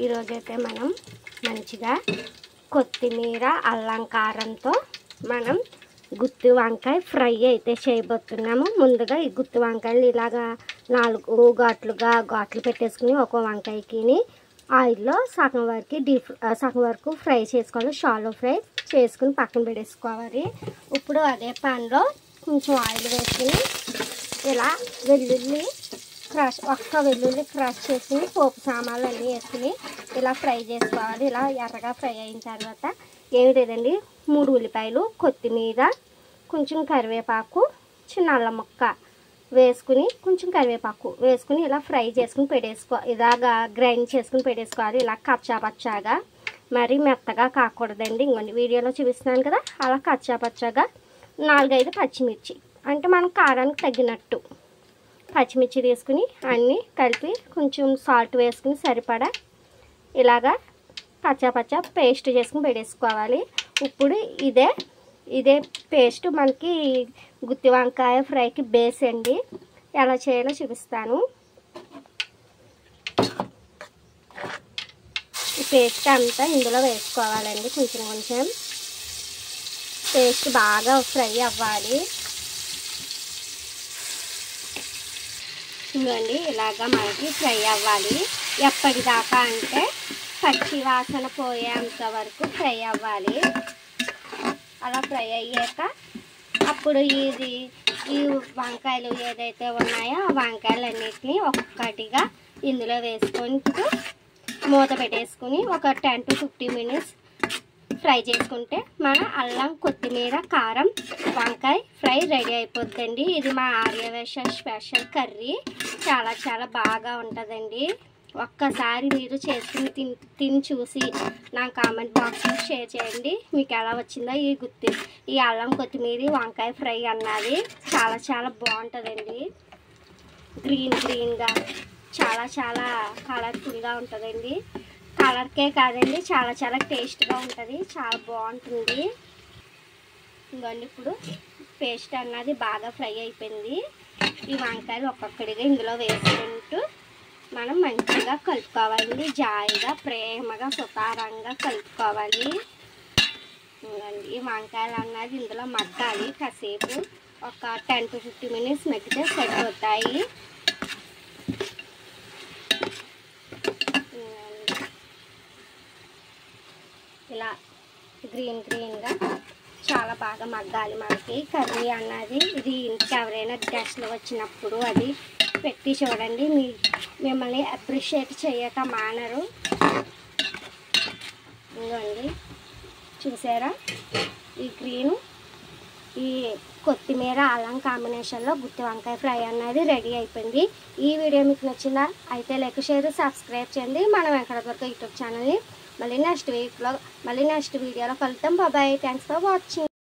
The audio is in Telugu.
ఈరోజైతే మనం మంచిగా కొత్తిమీర అల్లం కారంతో మనం గుత్తి వంకాయ ఫ్రై అయితే చేయబోతున్నాము. ముందుగా ఈ గుత్తి వంకాయలు ఇలాగా 4 ఘాట్లు పెట్టేసుకుని ఒక వంకాయకి ఆయిల్లో సగం వరకు ఫ్రై చేసుకోవాలి. షాలో ఫ్రై చేసుకుని పక్కన పెట్టేసుకోవాలి. ఇప్పుడు అదే పాన్లో కొంచెం ఆయిల్ వేసుకుని ఇలా వెల్లుల్లి క్రష్ చేసుకుని పోపు సామాన్లు అన్నీ వేసుకుని ఇలా ఫ్రై చేసుకోవాలి. ఇలా ఎర్రగా ఫ్రై అయిన తర్వాత ఏమి లేదండి, 3 ఉల్లిపాయలు, కొత్తిమీర, కొంచెం కరివేపాకు, చిన్న అల్లం ముక్క వేసుకుని కొంచెం కరివేపాకు వేసుకుని ఇలా ఫ్రై చేసుకుని ఇలాగా గ్రైండ్ చేసుకుని పెట్టేసుకోవాలి. ఇలా కచ్చాపచ్చాగా, మరి మెత్తగా కాకూడదండి. ఇంకొన్ని వీడియోలో చూపిస్తున్నాను కదా, అలా కచ్చాపచ్చాగా 4-5 పచ్చిమిర్చి, అంటే మనం కారానికి తగ్గినట్టు పచ్చిమిర్చి తీసుకుని అన్నీ కలిపి కొంచెం సాల్ట్ వేసుకుని సరిపడా ఇలాగా పచ్చా పేస్ట్ చేసుకుని పెట్టేసుకోవాలి. ఇప్పుడు ఇదే పేస్ట్ మనకి గుత్తి వంకాయ ఫ్రైకి బేస్ అండి. ఎలా చేయాలో చూపిస్తాను. ఈ పేస్ట్ అంతా ఇందులో వేసుకోవాలండి. కొంచెం పేస్ట్ బాగా ఫ్రై అవ్వాలి. చూడండి, ఇలాగా మనకి ఫ్రై అవ్వాలి. ఎప్పటిదాకా అంటే పచ్చి వాసన పోయేంత వరకు ఫ్రై అవ్వాలి. అలా ఫ్రై అయ్యాక అప్పుడు ఈ వంకాయలు ఏదైతే ఉన్నాయో ఆ వంకాయలన్నిటిని ఒక్కొక్కటిగా ఇందులో వేసుకుంటూ మూత పెట్టేసుకుని ఒక 10 to 15 minutes ఫ్రై చేసుకుంటే మన అల్లం కొత్తిమీర కారం వంకాయ ఫ్రై రెడీ అయిపోతుందండి. ఇది మా ఆర్యవేశ స్పెషల్ కర్రీ. చాలా బాగా ఉంటుందండి. ఒక్కసారి మీరు చేసుకుని తిని చూసి నా కామెంట్ బాక్స్లో షేర్ చేయండి. మీకు ఎలా వచ్చిందో ఈ అల్లం కొత్తిమీర వంకాయ ఫ్రై అన్నది చాలా బాగుంటుందండి. గ్రీన్గా చాలా కలర్ఫుల్గా ఉంటుందండి. కలర్కే కాదండి, చాలా టేస్ట్గా ఉంటుంది. చాలా బాగుంటుంది. ఇంకోండి, ఇప్పుడు పేస్ట్ అన్నది బాగా ఫ్రై అయిపోయింది. ఈ వంకాయలు ఒక్కొక్కడిగా ఇందులో వేసుకుంటూ మనం మంచిగా కలుపుకోవాలండి. జాయిగా ప్రేమగా సుతారంగా కలుపుకోవాలి. ఈ వంకాయలు అన్నది ఇందులో మగ్గాలి. కాసేపు ఒక 10 to 15 minutes మగ్గితే సరిపోతాయి. ఇలా గ్రీన్గా చాలా బాగా మగ్గాలి మనకి కర్రీ అన్నది. ఇది ఇంటికి ఎవరైనా గెస్ట్లు వచ్చినప్పుడు అది పెట్టి చూడండి, మిమ్మల్ని అప్రిషియేట్ చేయక మానరు. ఇదిగోండి, చూసారా, ఈ కొత్తిమీర అల్లం కాంబినేషన్లో గుత్తి వంకాయ ఫ్రై అన్నది రెడీ అయిపోయింది. ఈ వీడియో మీకు నచ్చిందా అయితే లైక్, షేర్, సబ్స్క్రైబ్ చేయండి. మనం వెంకటదుర్గ యూట్యూబ్ ఛానల్ని మళ్ళీ నెక్స్ట్ వీడియోలో కలుద్దాం. బాయ్. Thanks for watching.